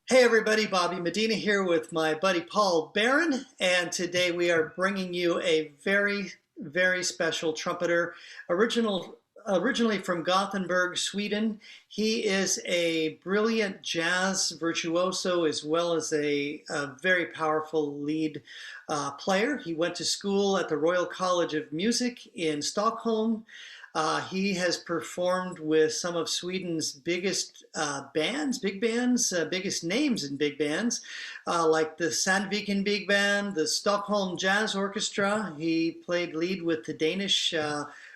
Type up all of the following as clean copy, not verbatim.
Hey everybody, Bobby Medina here with my buddy Paul Barron, and today we are bringing you a very special trumpeter, originally from Gothenburg, Sweden. He is a brilliant jazz virtuoso as well as a very powerful lead player. He went to school at the Royal College of Music in Stockholm. He has performed with some of Sweden's biggest big bands, biggest names in big bands, like the Sandviken Big Band, the Stockholm Jazz Orchestra. He played lead with the Danish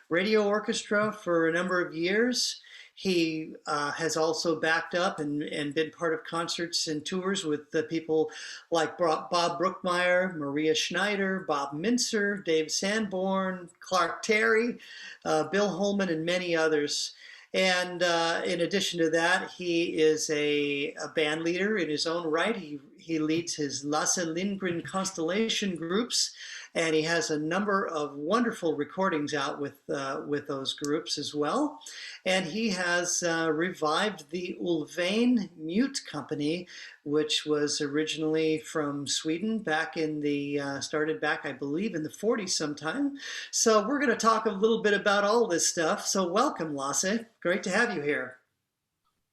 Radio Orchestra for a number of years. He has also backed up and been part of concerts and tours with the people like Bob Brookmeyer, Maria Schneider, Bob Mintzer, Dave Sanborn, Clark Terry, Bill Holman, and many others. And in addition to that, he is a band leader in his own right. He leads his Lasse Lindgren constellation groups, and he has a number of wonderful recordings out with those groups as well. And he has revived the Ullvén Mute company, which was originally from Sweden back in the, started back, I believe, in the 40s sometime. So we're going to talk a little bit about all this stuff. So welcome, Lasse. Great to have you here.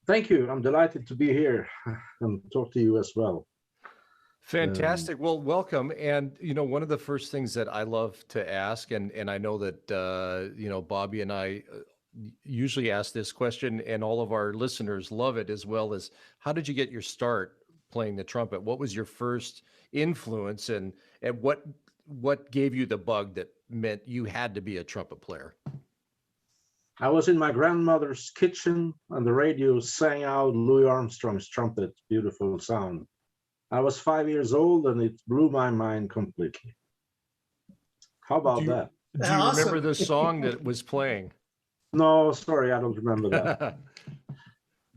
Thank you. I'm delighted to be here and talk to you as well. Fantastic. Well, welcome. And, you know, one of the first things that I love to ask, and I know that, you know, Bobby and I usually ask this question, and all of our listeners love it as well, as how did you get your start playing the trumpet? What was your first influence, and what gave you the bug that meant you had to be a trumpet player? I was in my grandmother's kitchen and the radio sang out Louis Armstrong's Trumpet, beautiful sound. I was 5 years old and it blew my mind completely. How about that? Do you remember the song that was playing? No, sorry, I don't remember that.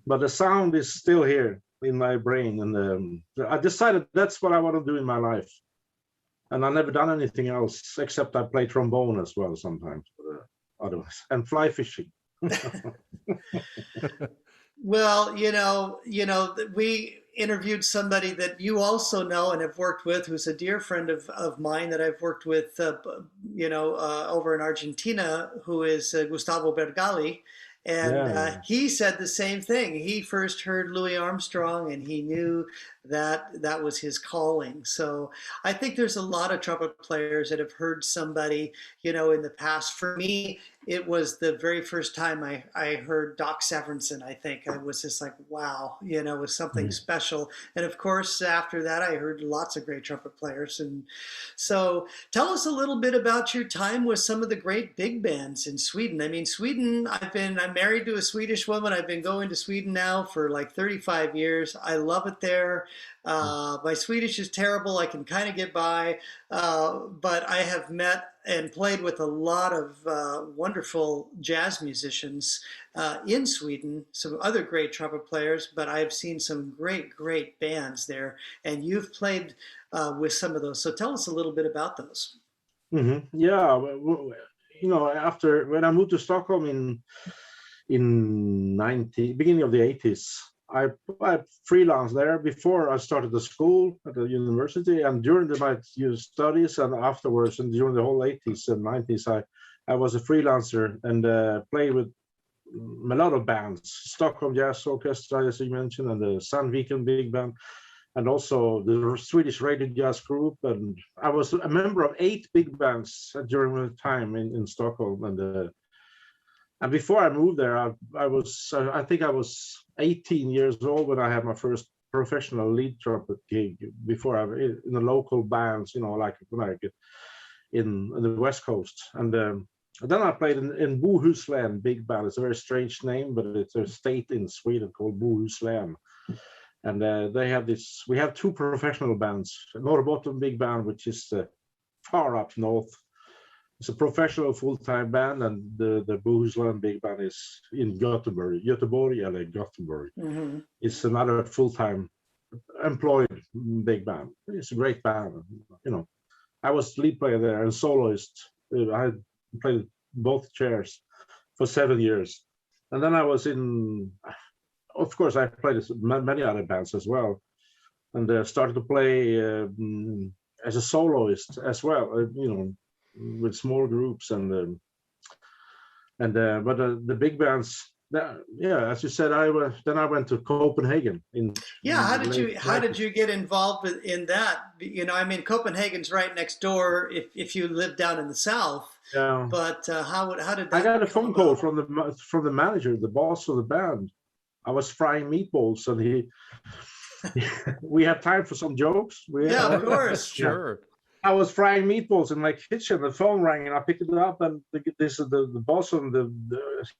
But the sound is still here in my brain. And I decided that's what I want to do in my life. And I've never done anything else except I play trombone as well sometimes. Otherwise, and fly fishing. Well, you know, we interviewed somebody that you also know and have worked with, who's a dear friend of mine that I've worked with, over in Argentina, who is Gustavo Bergali. And he said the same thing. He first heard Louis Armstrong and he knew that was his calling. So I think there's a lot of trumpet players that have heard somebody, you know, in the past. For me, it was the very first time I heard Doc Severinsen. I think I was just like, wow, you know, it was something special. And of course, after that, I heard lots of great trumpet players. And so tell us a little bit about your time with some of the great big bands in Sweden. I mean, Sweden, I'm married to a Swedish woman. I've been going to Sweden now for like 35 years. I love it there. My Swedish is terrible. I can kind of get by, but I have met and played with a lot of wonderful jazz musicians in Sweden, some other great trumpet players, but I've seen some great bands there, and you've played with some of those. So tell us a little bit about those. Mm-hmm. Yeah, well, you know, after when I moved to Stockholm in beginning of the 80s, I freelanced there before I started the school at the university, and during my studies and afterwards, and during the whole 80s and 90s, I was a freelancer and played with a lot of bands, Stockholm Jazz Orchestra, as you mentioned, and the Sandviken Big Band, and also the Swedish Radio Jazz Group. And I was a member of 8 big bands during my time in Stockholm. And before I moved there, I think I was 18 years old when I had my first professional lead trumpet gig. Before in the local bands, you know, like in the West Coast. And then I played in Bohuslän Big Band. It's a very strange name, but it's a state in Sweden called Bohuslän. And we have 2 professional bands, Norrbotten Big Band, which is far up north. It's a professional full-time band, and the Bohuslän Big Band is in Göteborg. Mm-hmm. It's another full-time employed big band. It's a great band. You know, I was lead player there and soloist. I played both chairs for 7 years. And then I was of course, I played many other bands as well. and started to play as a soloist as well. With small groups and but the big bands. As you said, I went to Copenhagen. How did you get involved in that? I mean, Copenhagen's right next door if you live down in the south. Yeah. But how did that? I got a phone call from the manager, the boss of the band. I was frying meatballs, and we had time for some jokes. Of course, sure. I was frying meatballs in my kitchen. The phone rang, and I picked it up. And this is the boss, and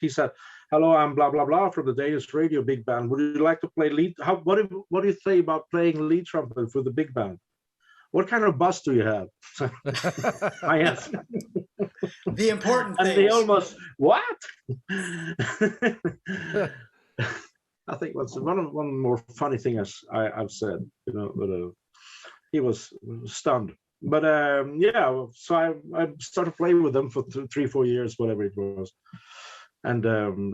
he said, "Hello, I'm blah blah blah from the Danish Radio Big Band. Would you like to play lead? What do you say about playing lead trumpet for the big band? What kind of bus do you have?" I asked. The important things. And they almost what? I think that's one more funny thing I've said. But he was stunned. But so I started playing with them for 3-4 years, whatever it was, and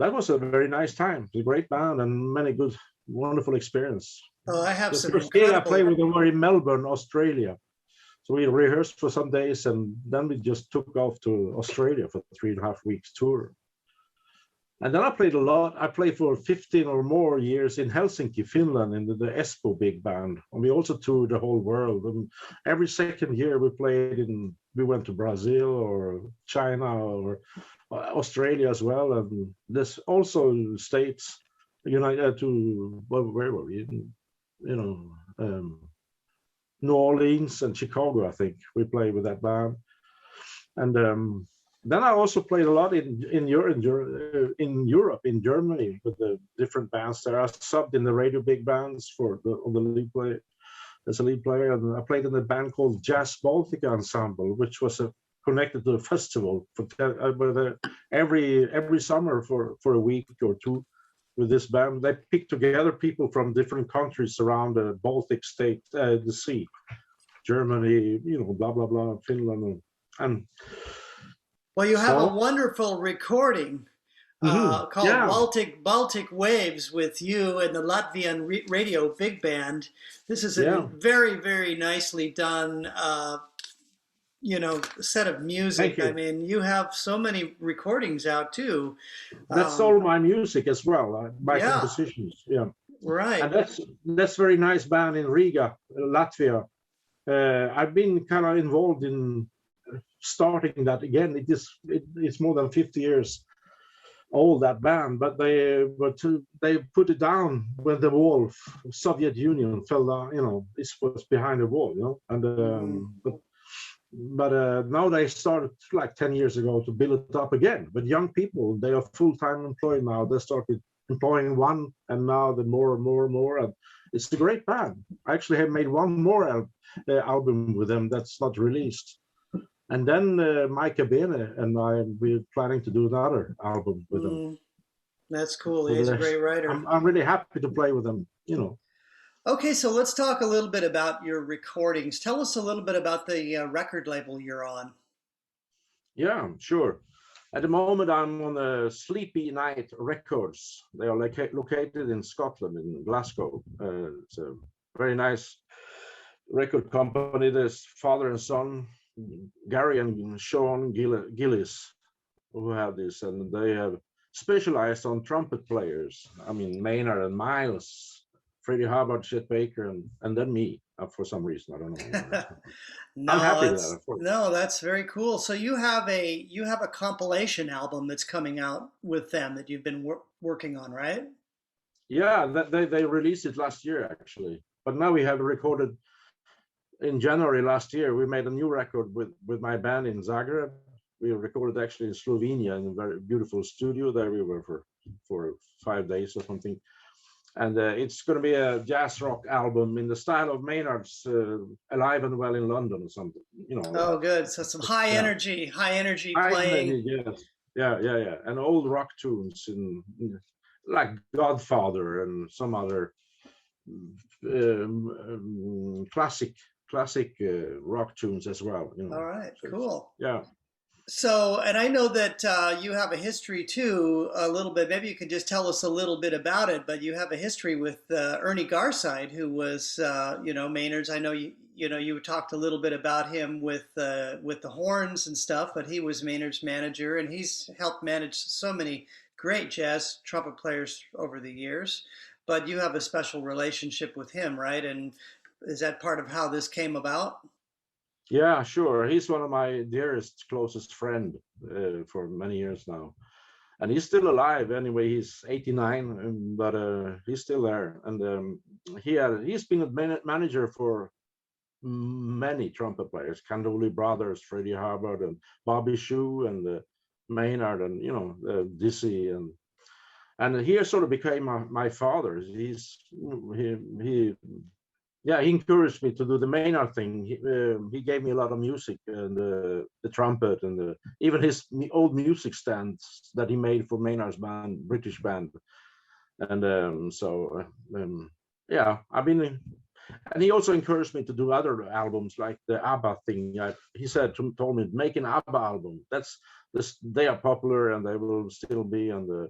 that was a very nice time. It was a great band and many good, wonderful experience. Oh, I have some. The first day I played with them were in Melbourne, Australia. So we rehearsed for some days, and then we just took off to Australia for 3.5 weeks tour. And then I played a lot. I played for 15 or more years in Helsinki, Finland, in the Espoo Big Band. And we also toured the whole world. And every second year we went to Brazil or China or Australia as well. And there's also states, where were we? New Orleans and Chicago, I think. We played with that band. And then I also played a lot in Europe, in Germany, with the different bands there. I subbed in the Radio Big Bands on the lead player, as a lead player, and I played in a band called Jazz Baltica Ensemble, which was connected to a festival every summer for a week or two. With this band, they picked together people from different countries around the Baltic state, the sea, Germany, blah blah blah, Finland, and. Well, you have a wonderful recording called Baltic Waves with you and the Latvian Radio Big Band. This is a very, very nicely done, set of music. I mean, you have so many recordings out too. That's all my music as well, my compositions. Yeah, right. And that's very nice band in Riga, Latvia. I've been kind of involved in starting that again. It's more than 50 years old, that band, but they put it down when the wall, Soviet Union, fell down. It was behind the wall, and but now they started like 10 years ago to build it up again. But young people, they are full-time employed now. They started employing one, and now the more and more, and it's a great band. I actually have made one more album with them that's not released. And then Mike Bene and we're planning to do another album with them. That's cool. He's a great writer. I'm really happy to play with them, Okay, so let's talk a little bit about your recordings. Tell us a little bit about the record label you're on. Yeah, sure. At the moment, I'm on Sleepy Night Records. They are located in Scotland, in Glasgow. It's a very nice record company. There's father and son, Gary and Sean Gillis, who have this, and they have specialized on trumpet players. I mean, Maynard and Miles, Freddie Hubbard, Chet Baker, and then me, for some reason. I don't know. I'm happy with that. No, that's very cool. So you have a compilation album that's coming out with them that you've been working on, right? Yeah, they released it last year, actually. But now we have recorded. In January last year, we made a new record with my band in Zagreb. We recorded actually in Slovenia in a very beautiful studio. There we were for 5 days or something. And it's going to be a jazz rock album in the style of Maynard's Alive and Well in London or something. Oh, good. So some high energy playing. Yes. Yeah. And old rock tunes like Godfather and some other classic rock tunes as well. All right, cool. Yeah. So, and I know that you have a history too, a little bit. Maybe you could just tell us a little bit about it. But you have a history with Ernie Garside, who was, Maynard's. I know you talked a little bit about him with the horns and stuff. But he was Maynard's manager, and he's helped manage so many great jazz trumpet players over the years. But you have a special relationship with him, right? And is that part of how this came about? Yeah, sure. He's one of my dearest, closest friend for many years now, and he's still alive. Anyway, he's 89, but he's still there. And he's been a manager for many trumpet players: Candoli brothers, Freddie Hubbard, and Bobby Shue, and Maynard, and Dizzy, and he sort of became my father. He encouraged me to do the Maynard thing. He gave me a lot of music, and the trumpet, and even his old music stands that he made for Maynard's band, British band. And I've been, and he also encouraged me to do other albums like the ABBA thing. He told me, make an ABBA album. They are popular and they will still be. And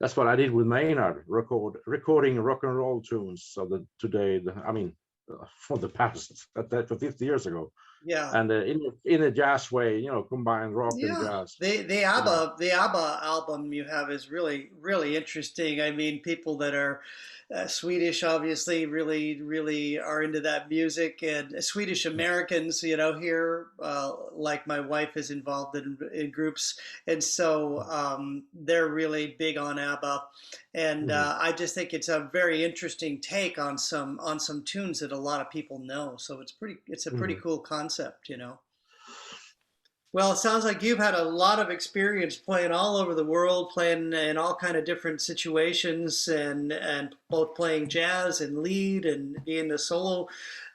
that's what I did with Maynard, recording rock and roll tunes. So that today, for the past, that for 50 years ago. Yeah. And in a jazz way, combine rock and jazz. The ABBA album you have is really, really interesting. I mean, people that are Swedish obviously really are into that music, and Swedish Americans, here, like my wife is involved in groups, and so they're really big on ABBA, and I just think it's a very interesting take on some tunes that a lot of people know. So it's a pretty cool concept, Well, it sounds like you've had a lot of experience playing all over the world, playing in all kind of different situations, and both playing jazz and lead and being a solo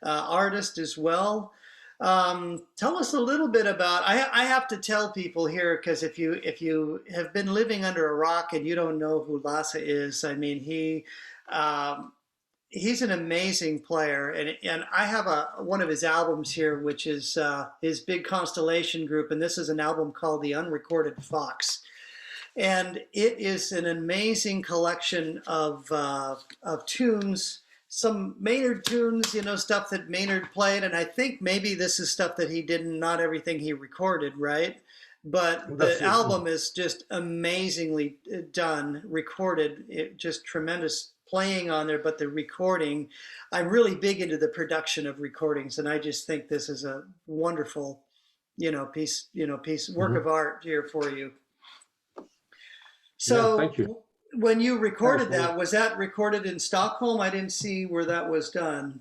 artist as well. Tell us a little bit about. I have to tell people here, because if you have been living under a rock and you don't know who Lasse is, I mean he's an amazing player, and I have one of his albums here, which is his big Constellation group, and this is an album called The Unrecorded Fox, and it is an amazing collection of tunes, some Maynard tunes, stuff that Maynard played, and I think maybe this is stuff that he didn't, not everything he recorded, right? But the album is just amazingly done, recorded, just tremendous playing on there, but the recording, I'm really big into the production of recordings, and I just think this is a wonderful, piece, work of art here for you. So, thank you. When you recorded that, was that recorded in Stockholm? I didn't see where that was done.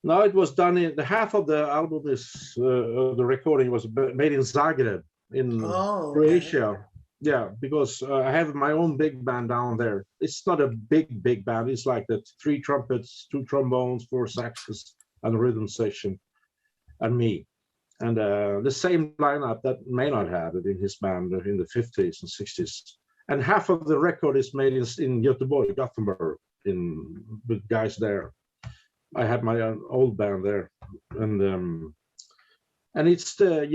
No, it was done in the half of the album is the recording was made in Zagreb in Croatia. Okay. Yeah, because I have my own big band down there. It's not a big band. It's like the 3 trumpets, 2 trombones, 4 saxes, and a rhythm section, and me. And the same lineup that Maynard had in his band in the 50s and 60s. And half of the record is made in Göteborg, Gothenburg, with guys there. I had my old band there. And it's the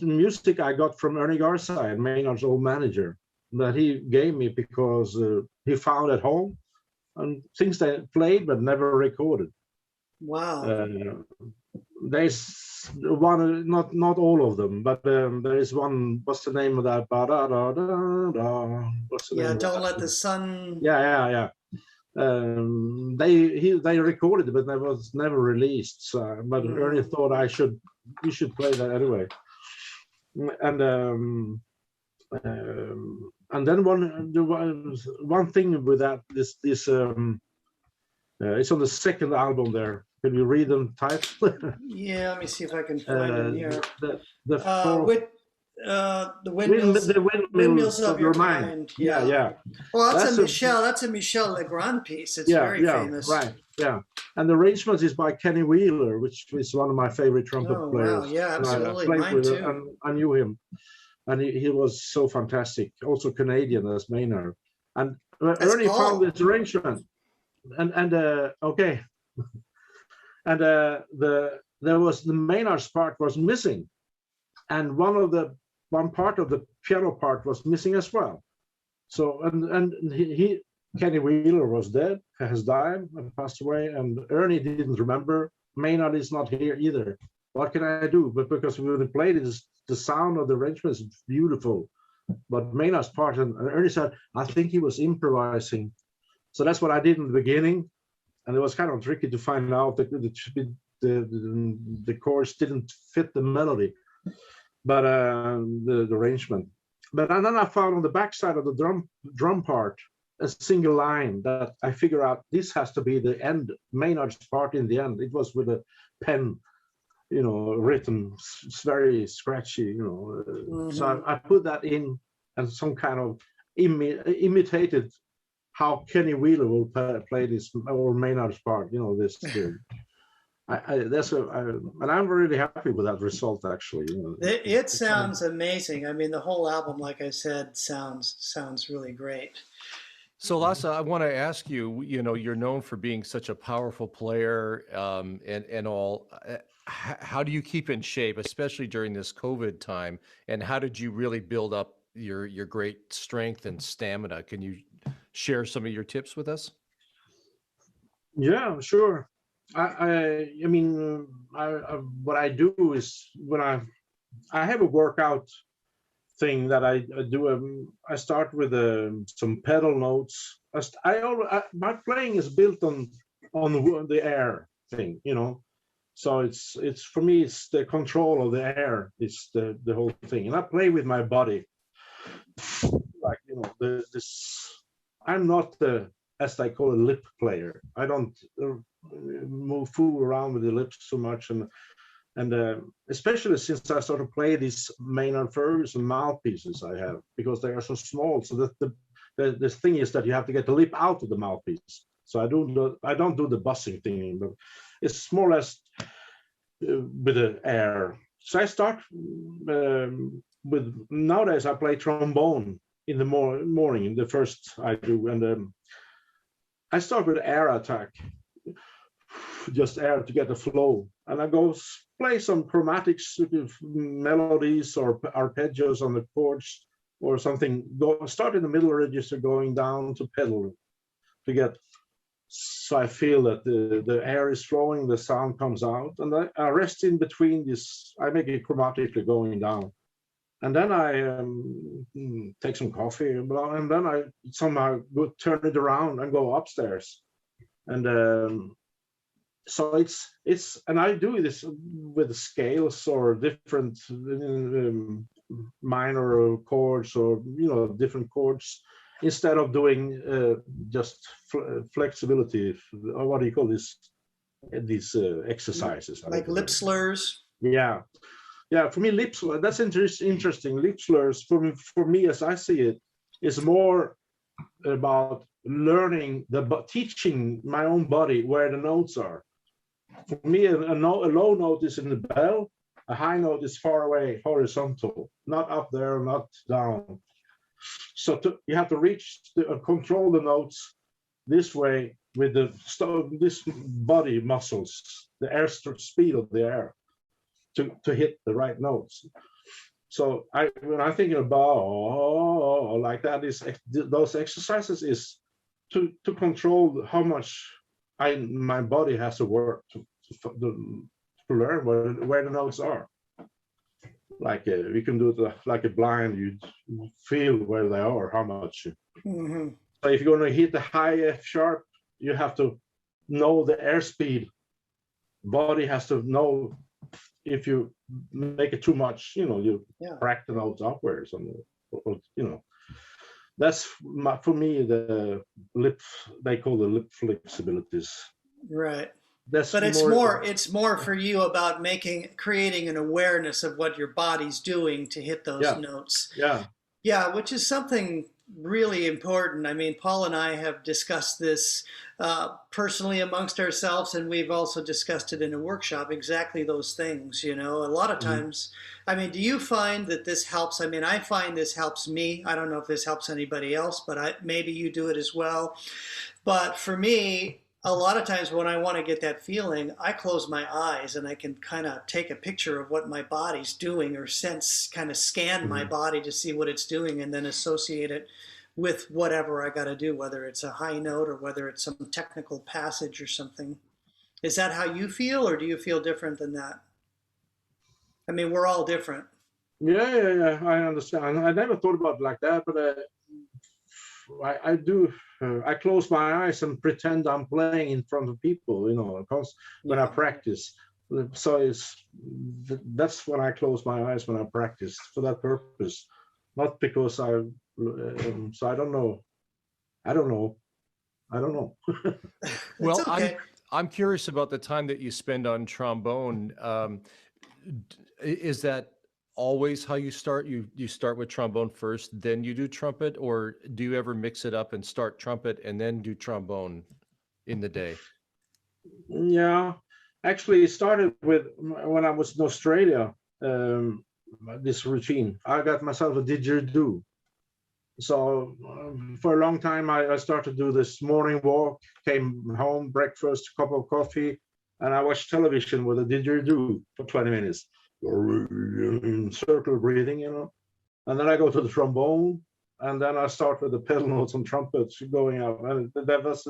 music I got from Ernie Garside, Maynard's old manager, that he gave me because he found at home, and things they played but never recorded. Wow. There's one, not all of them, but there is one. What's the name of that? What's the name Don't Let the Sun. Yeah. They recorded it, but it was never released. So, but Ernie thought you should play that anyway. And then one thing with that, this it's on the second album there. Can you read them title? Yeah, let me see if I can find it here. The windmills of your mind. Yeah. Well, that's a Michel Legrand piece. It's very famous. Right. Yeah. And the arrangement is by Kenny Wheeler, which is one of my favorite trumpet players. Wow. Yeah, absolutely. Mine too. I knew him, and he was so fantastic. Also Canadian as Maynard. And Ernie found this arrangement, and okay. And there was the Maynard's part was missing, and one of the one part of the piano part was missing as well. So and he Kenny Wheeler was dead, has died and passed away, and Ernie didn't remember. Maynard is not here either. What can I do? But because when we played it, the sound of the arrangement is beautiful. But Maynard's part, and Ernie said, I think he was improvising. So that's what I did in the beginning. And it was kind of tricky to find out that the chords didn't fit the melody, but the arrangement. But and then I found on the backside of the drum part a single line that I figure out this has to be the end, Maynard's part in the end. It was with a pen, written. It's very scratchy, So I put that in and some kind of imitated how Kenny Wheeler will play this, or Maynard's part, this. And I'm really happy with that result, actually. It sounds amazing. I mean, the whole album, like I said, sounds really great. So Lasse, I want to ask you, you're known for being such a powerful player, and all. How do you keep in shape, especially during this COVID time? And how did you really build up your great strength and stamina? Can you share some of your tips with us? Yeah, sure. I mean, what I do is when I have a workout thing that I do. I start with some pedal notes. My playing is built on the air thing, So it's for me, it's the control of the air. It's the whole thing, and I play with my body. Like I'm not as they call a lip player. I don't fool around with the lips so much, and especially since I started to play these Maynard Ferguson mouthpieces I have, because they are so small. So that the thing is that you have to get the lip out of the mouthpiece. So I don't do the buzzing thing, but it's more or less with the air. So I start with, nowadays I play trombone in the morning. The first I do, and I start with air attack, just air to get the flow, and I go play some chromatic melodies or arpeggios on the chords or something. Start in the middle register, going down to pedal to get. So I feel that the air is flowing, the sound comes out, and I rest in between this. I make it chromatically going down, and then I take some coffee, and then I somehow turn it around and go upstairs, and so it's and I do this with scales or different minor chords, or different chords, instead of doing just flexibility, or what do you call these exercises? Like lip slurs? Yeah. For me, lip slurs, that's interesting. Lip slurs, for me, as I see it, is more about learning, teaching my own body where the notes are. For me, a low note is in the bell, a high note is far away, horizontal, not up there, not down. So you have to reach control the notes this way with this body muscles, the air speed of the air, to hit the right notes. So when I'm thinking about like that, those exercises is to control how much my body has to work to learn where the notes are. Like we can do it like a blind. You feel where they are, how much. Mm-hmm. So if you're going to hit the high F sharp, you have to know the airspeed. Body has to know if you make it too much. You crack the notes upwards, or That's for me the lip. They call the lip flexibilities. Right. But it's more for you about creating an awareness of what your body's doing to hit those notes. Yeah, which is something really important. I mean, Paul and I have discussed this personally amongst ourselves, and we've also discussed it in a workshop, exactly those things, A lot of times, I mean, do you find that this helps? I mean, I find this helps me. I don't know if this helps anybody else, but maybe you do it as well. But for me, a lot of times when I want to get that feeling, I close my eyes and I can kind of take a picture of what my body's doing, or kind of scan my body to see what it's doing, and then associate it with whatever I got to do, whether it's a high note or whether it's some technical passage or something. Is that how you feel, or do you feel different than that? I mean, we're all different. Yeah, I understand. I never thought about it like that, but I do. I close my eyes and pretend I'm playing in front of people, because when I practice. So that's when I close my eyes when I practice, for that purpose, not because so I don't know. Well, okay. I'm curious about the time that you spend on trombone. Is that always how you start? You start with trombone first, then you do trumpet, or do you ever mix it up and start trumpet and then do trombone in the day? Yeah, actually it started with when I was in Australia, this routine. I got myself a didgeridoo. So for a long time I started to do this morning walk, came home, breakfast, cup of coffee, and I watched television with a didgeridoo for 20 minutes. Circle breathing, and then I go to the trombone, and then I start with the pedal notes and trumpets going up, and that was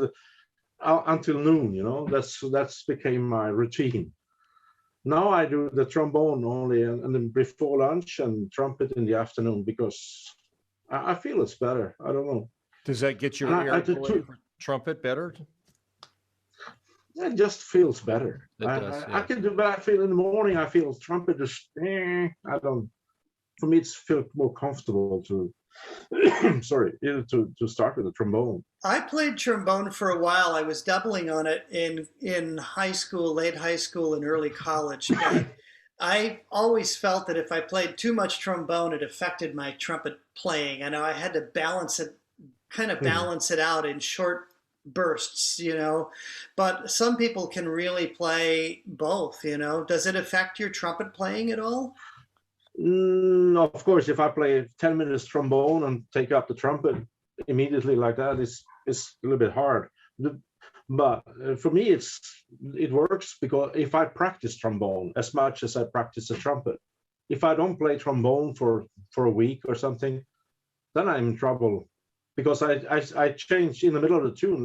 until noon. That's became my routine. Now I do the trombone only, and then before lunch, and trumpet in the afternoon, because I feel it's better. I don't know. Does that get your air for trumpet better? It just feels better. I can do, but I feel in the morning, I feel trumpet is, for me, it's feel more comfortable to, to start with the trombone. I played trombone for a while. I was doubling on it in high school, late high school, and early college. But I always felt that if I played too much trombone, it affected my trumpet playing. I know I had to balance it out in short bursts, but some people can really play both. Does it affect your trumpet playing at all? Of course, if I play 10 minutes trombone and take up the trumpet immediately like that, it's a little bit hard. But for me, it works, because if I practice trombone as much as I practice the trumpet, if I don't play trombone for a week or something, then I'm in trouble. Because I change in the middle of the tune.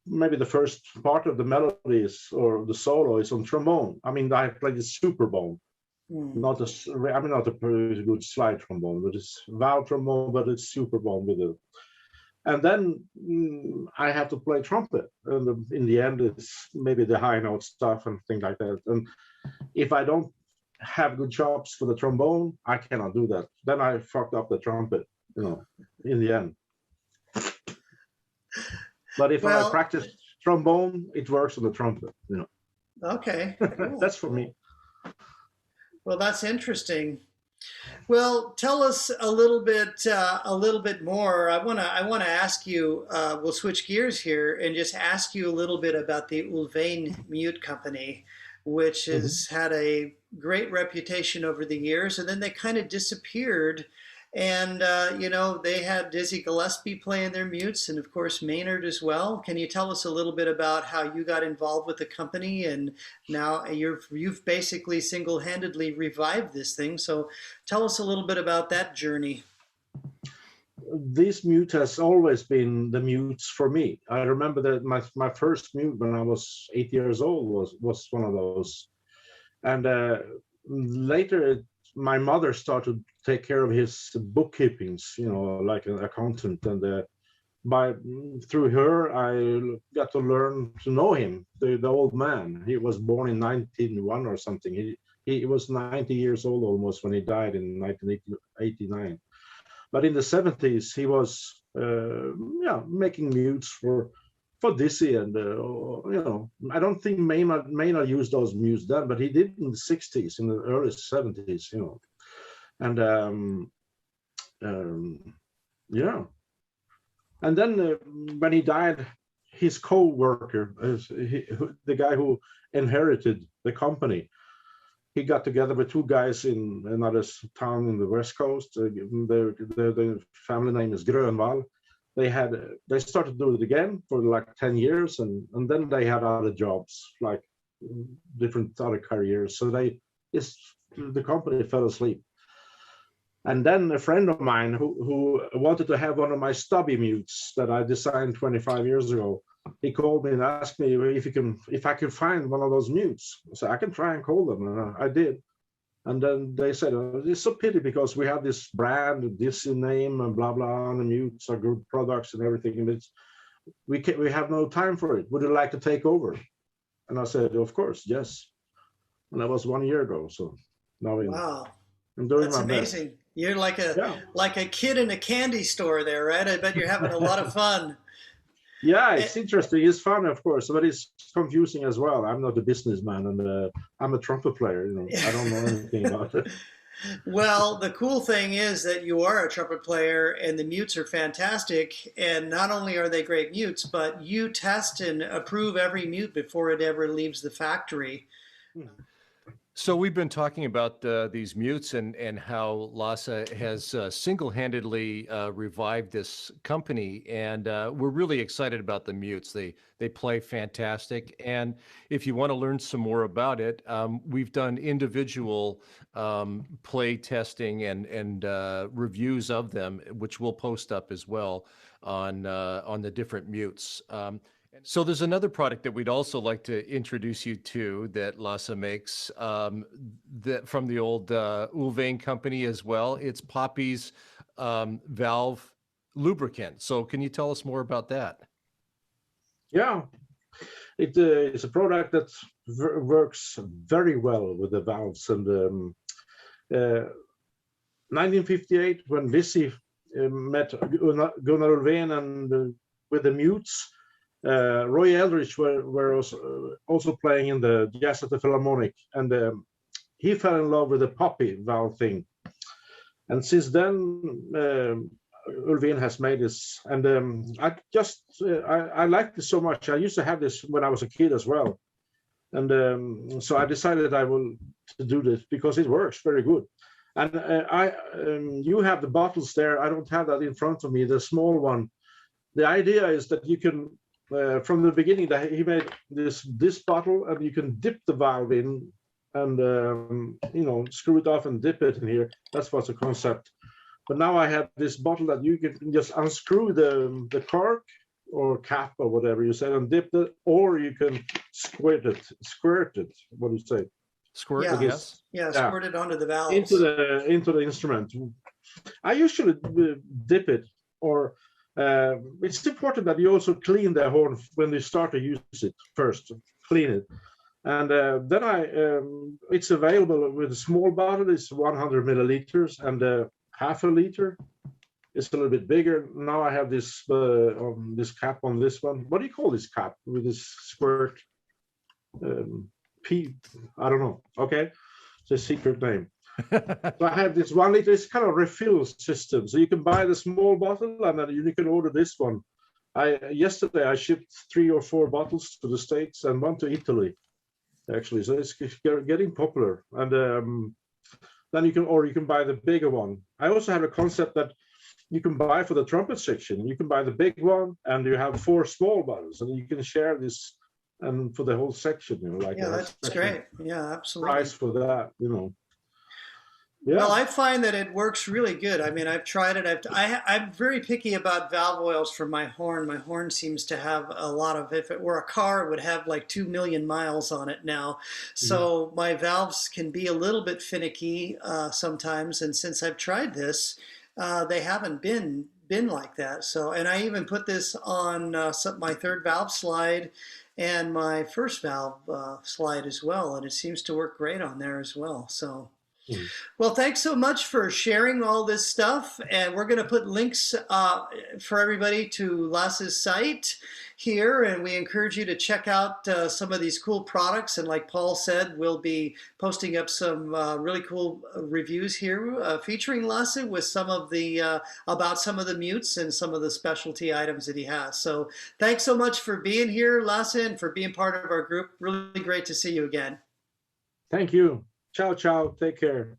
Maybe the first part of the melodies or the solo is on trombone. I mean, I play the super bone, not a very good slide trombone, but it's valve trombone, but it's super bone with it. And then I have to play trumpet, and in the end, it's maybe the high note stuff and things like that. And if I don't have good chops for the trombone, I cannot do that. Then I fucked up the trumpet, in the end. But if I practice trombone, it works on the trumpet, Okay. Cool. That's for me. Well, that's interesting. Well, tell us a little bit more. I want to ask you. We'll switch gears here and just ask you a little bit about the Ullvén Mute Company, which has had a great reputation over the years, and then they kind of disappeared. And, they had Dizzy Gillespie playing their mutes, and of course Maynard as well. Can you tell us a little bit about how you got involved with the company, and now you've basically single-handedly revived this thing. So tell us a little bit about that journey. This mute has always been the mutes for me. I remember that my first mute when I was 8 years old was one of those. And later my mother started to take care of his bookkeepings, like an accountant, and through her I got to learn to know him, the old man. He was born in 1901 or something. He was 90 years old almost when he died in 1989. But in the 70s he was making mutes for Dizzy, and I don't think Maynard used those mutes then, but he did in the 60s, in the early 70s, and and then when he died, his co-worker, the guy who inherited the company, he got together with two guys in another town in the West Coast. The family name is Grönvall. they started to do it again for like 10 years, and then they had other jobs, like different other careers. So the company fell asleep. And then a friend of mine who wanted to have one of my stubby mutes that I designed 25 years ago, he called me and asked me if I could find one of those mutes. So I can try and call them, and I did. And then they said, oh, it's so pity because we have this brand, this name, and blah blah, and the mutes are good products and everything, and we have no time for it. Would you like to take over? And I said, of course, yes. And that was 1 year ago. So now I'm doing That's my amazing. best. You're like a kid in a candy store there, right? I bet you're having a lot of fun. Yeah, it's interesting. It's fun, of course, but it's confusing as well. I'm not a businessman, and I'm a trumpet player. I don't know anything about it. Well, the cool thing is that you are a trumpet player, and the mutes are fantastic. And not only are they great mutes, but you test and approve every mute before it ever leaves the factory. So we've been talking about these mutes and how Lasse has single-handedly revived this company, and we're really excited about the mutes. They play fantastic, and if you want to learn some more about it, we've done individual play testing and reviews of them, which we'll post up as well on the different mutes. So there's another product that we'd also like to introduce you to that Lasse makes that from the old Ulvayne company as well. It's Poppy's valve lubricant. So can you tell us more about that? Yeah, it's a product that works very well with the valves. And 1958, when Dizzy met Gunnar Ulvayne and with the mutes, Roy Eldridge were also playing in the Jazz at the Philharmonic, and he fell in love with the Poppy valve thing. And since then, Ulvayne has made this, and I like this so much. I used to have this when I was a kid as well, and so I decided I will do this because it works very good. And you have the bottles there. I don't have that in front of me, the small one. The idea is that you can, from the beginning, that he made this bottle, and you can dip the valve in, and screw it off and dip it in here. That's what's the concept. But now I have this bottle that you can just unscrew the cork or cap or whatever you said and dip it, or you can squirt it. What do you say? Squirt, yeah. Yes. Yeah, squirt it onto the valves. Into the instrument. I usually dip it, or it's important that you also clean the horn when you start to use it first. Clean it. And then it's available with a small bottle. It's 100 milliliters, and half a liter. It's a little bit bigger. Now I have this cap on this one. What do you call this cap with this squirt? I don't know. Okay, it's a secret name. So I have this 1 liter. It's kind of refill system. So you can buy the small bottle, and then you can order this one. Yesterday I shipped 3 or 4 bottles to the States and 1 to Italy, actually. So it's getting popular. And then you can buy the bigger one. I also have a concept that you can buy for the trumpet section. You can buy the big one, and you have 4 small bottles, and you can share this, and for the whole section, yeah, that's great. Yeah, absolutely. Price for that, Yeah. Well, I find that it works really good. I mean, I've tried it. I'm very picky about valve oils for my horn. My horn seems to have a lot of, if it were a car, it would have like 2 million miles on it now. So my valves can be a little bit finicky sometimes. And since I've tried this, they haven't been like that. So, and I even put this on my third valve slide and my first valve slide as well. And it seems to work great on there as well. So. Well, thanks so much for sharing all this stuff. And we're going to put links for everybody to Lasse's site here. And we encourage you to check out some of these cool products. And like Paul said, we'll be posting up some really cool reviews here featuring Lasse with some of the, about some of the mutes and some of the specialty items that he has. So thanks so much for being here, Lasse, and for being part of our group. Really great to see you again. Thank you. Ciao, ciao. Take care.